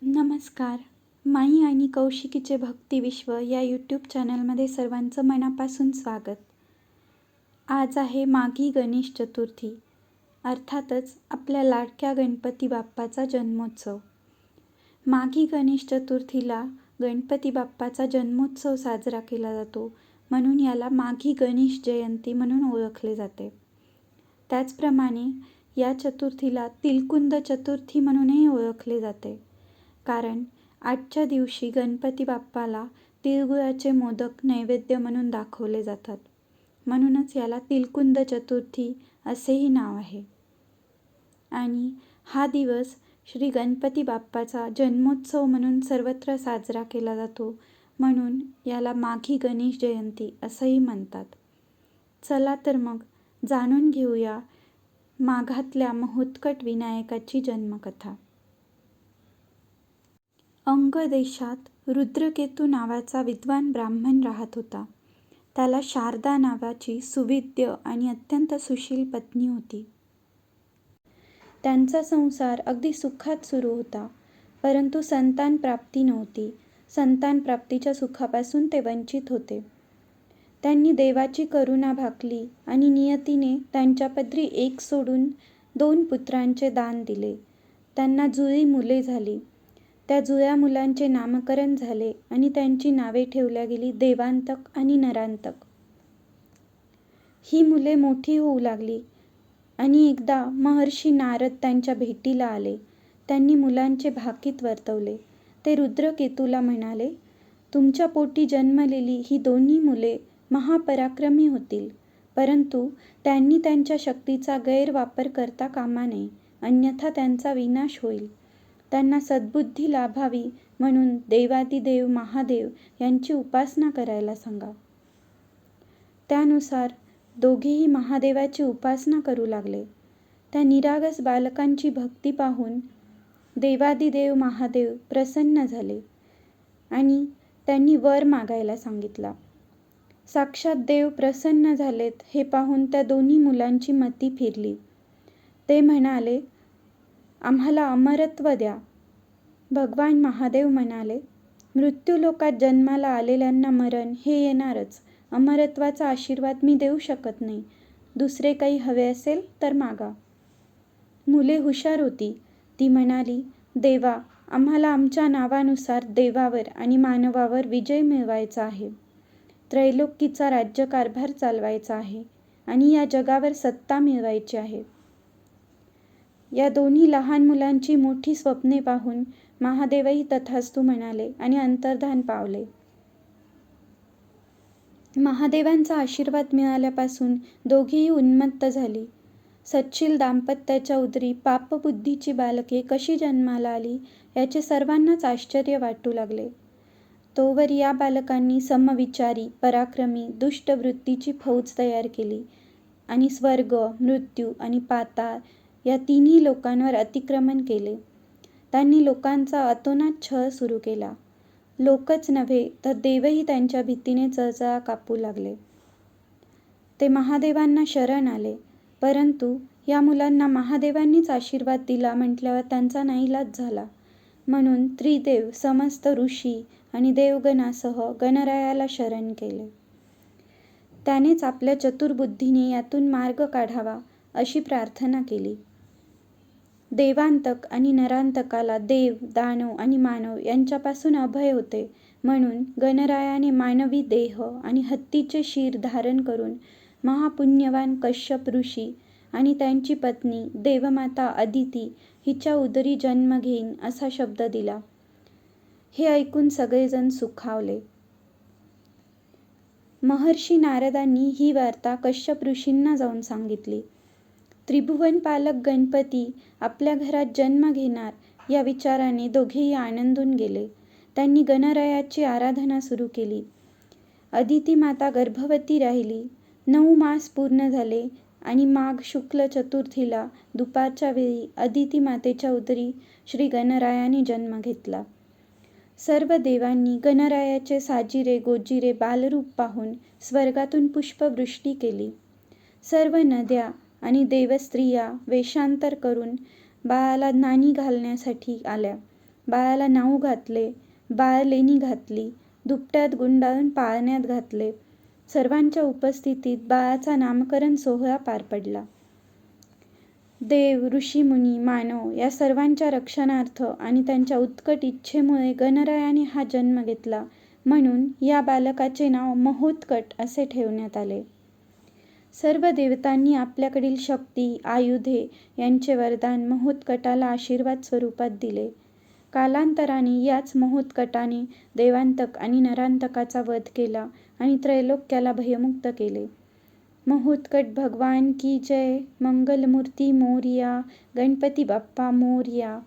नमस्कार. माई आणि कौशिकीचे भक्तिविश्व या यूट्यूब चॅनलमध्ये सर्वांचं मनापासून स्वागत. आज आहे माघी गणेश चतुर्थी, अर्थातच आपल्या लाडक्या गणपती बाप्पाचा जन्मोत्सव. माघी गणेश चतुर्थीला गणपती बाप्पाचा जन्मोत्सव साजरा केला जातो, म्हणून याला माघी गणेश जयंती म्हणून ओळखले जाते. त्याचप्रमाणे या चतुर्थीला तिलकुंद चतुर्थी म्हणूनही ओळखले जाते, कारण आजच्या दिवशी गणपती बाप्पाला तिळगुळाचे मोदक नैवेद्य म्हणून दाखवले जातात. म्हणूनच याला तिलकुंद चतुर्थी असेही नाव आहे. आणि हा दिवस श्री गणपती बाप्पाचा जन्मोत्सव म्हणून सर्वत्र साजरा केला जातो, म्हणून याला माघी गणेश जयंती असंही म्हणतात. चला तर मग जाणून घेऊया माघातल्या महोत्कट विनायकाची जन्मकथा. अंग देशात रुद्रकेतू नावाचा विद्वान ब्राह्मण राहत होता. त्याला शारदा नावाची सुविद्य आणि अत्यंत सुशील पत्नी होती. त्यांचा संसार अगदी सुखात सुरू होता, परंतु संतान प्राप्ती नव्हती. संतान प्राप्तीच्या सुखापासून ते वंचित होते. त्यांनी देवाची करुणा भाकली आणि नियतीने त्यांच्या पदरी एक सोडून 2 पुत्रांचे दान दिले. त्यांना जुळी मुले झाली. त्या जुळ्या मुलांचे नामकरण झाले आणि त्यांची नावे ठेवल्या गेली देवांतक आणि नरांतक. ही मुले मोठी होऊ लागली आणि एकदा महर्षी नारद त्यांच्या भेटीला आले. त्यांनी मुलांचे भाकीत वर्तवले. ते रुद्रकेतूला म्हणाले, तुमच्या पोटी जन्मलेली ही दोन्ही मुले महापराक्रमी होतील, परंतु त्यांनी त्यांच्या शक्तीचा गैरवापर करता कामा नये, अन्यथा त्यांचा विनाश होईल. त्यांना सद्बुद्धी लाभावी म्हणून देवादिदेव महादेव यांची उपासना करायला सांगा. त्यानुसार दोघेही महादेवाची उपासना करू लागले. त्या निरागस बालकांची भक्ती पाहून देवादिदेव महादेव प्रसन्न झाले आणि त्यांनी वर मागायला सांगितला. साक्षात देव प्रसन्न झालेत हे पाहून त्या दोन्ही मुलांची मती फिरली. ते म्हणाले, आम्हाला अमरत्व द्या. भगवान महादेव म्हणाले, मृत्यूलोकात जन्माला आलेल्यांना मरण हे येणारच. अमरत्वाचा आशीर्वाद मी देऊ शकत नाही. दुसरे काही हवे असेल तर मागा. मुले हुशार होती. ती म्हणाली, देवा, आम्हाला आमच्या नावानुसार देवावर आणि मानवावर विजय मिळवायचा आहे. त्रैलोकीचा राज्यकारभार चालवायचा आहे आणि या जगावर सत्ता मिळवायची आहे. या दोन्ही लहान मुलांची मोठी स्वप्ने पाहून महादेवही तथास्तु म्हणाले आणि अंतर्धान पावले. महादेवांचा आशीर्वाद मिळाल्यापासून दोघेही उन्मत्त झाली. सच्छील दाम्पत्याच्या उदरी पापबुद्धीची बालके कशी जन्माला आली याचे सर्वांनाच आश्चर्य वाटू लागले. तोवर या बालकांनी समविचारी, पराक्रमी, दुष्ट वृत्तीची फौज तयार केली आणि स्वर्ग, मृत्यू आणि पाताळ या तिन्ही लोकांवर अतिक्रमण केले. त्यांनी लोकांचा अतोनात छळ सुरू केला. लोकच नव्हे तर देवही त्यांच्या भीतीने चळचळा कापू लागले. ते महादेवांना शरण आले, परंतु या मुलांना महादेवांनीच आशीर्वाद दिला म्हटल्यावर त्यांचा नाईलाज झाला. म्हणून त्रिदेव, समस्त ऋषी आणि देवगणासह गणरायाला शरण केले. त्यानेच आपल्या चतुर्बुद्धीने यातून मार्ग काढावा अशी प्रार्थना केली. देवांतक आणि नरांतकाला देव, दानव आणि मानव यांच्यापासून अभय होते, म्हणून गणरायाने मानवी देह आणि हत्तीचे शीर धारण करून महापुण्यवान कश्यप ऋषी आणि त्यांची पत्नी देवमाता अदिती हिच्या उदरी जन्म घेईन असा शब्द दिला. हे ऐकून सगळेजण सुखावले. महर्षी नारदांनी ही वार्ता कश्यप ऋषींना जाऊन सांगितली. त्रिभुवन पालक गणपती आपल्या घरात जन्म घेणार या विचाराने दोघेही आनंदून गेले. त्यांनी गणरायाची आराधना सुरू केली. अदिती माता गर्भवती राहिली. 9 मास पूर्ण झाले आणि माघ शुक्ल चतुर्थीला दुपारच्या वेळी अदिती मातेच्या उदरी श्री गणरायाने जन्म घेतला. सर्व देवांनी गणरायाचे साजिरे गोजिरे बालरूप पाहून स्वर्गातून पुष्पवृष्टी केली. सर्व नद्या आणि देवस्त्रिया वेषांतर करून बाळाला नाणी घालण्यासाठी आल्या. बाळाला नाऊ घातले, बाळ लेणी घातली, दुपट्यात गुंडाळून पाळण्यात घातले. सर्वांच्या उपस्थितीत बाळाचा नामकरण सोहळा पार पडला. देव, ऋषीमुनी, मानव या सर्वांच्या रक्षणार्थ आणि त्यांच्या उत्कट इच्छेमुळे गणरायाने हा जन्म घेतला म्हणून या बालकाचे नाव महोत्कट असे ठेवण्यात आले. सर्व देवतांनी आपल्याकडील शक्ती, आयुधे यांचे वरदान महोत्कटाला आशीर्वाद स्वरूपात दिले. कालांतराने याच महोत्कटाने देवांतक आणि नरांतकाचा वध केला आणि त्रैलोक्याला भयमुक्त केले. महोत्कट भगवान की जय. मंगलमूर्ती मोरया. गणपती बाप्पा मोरया.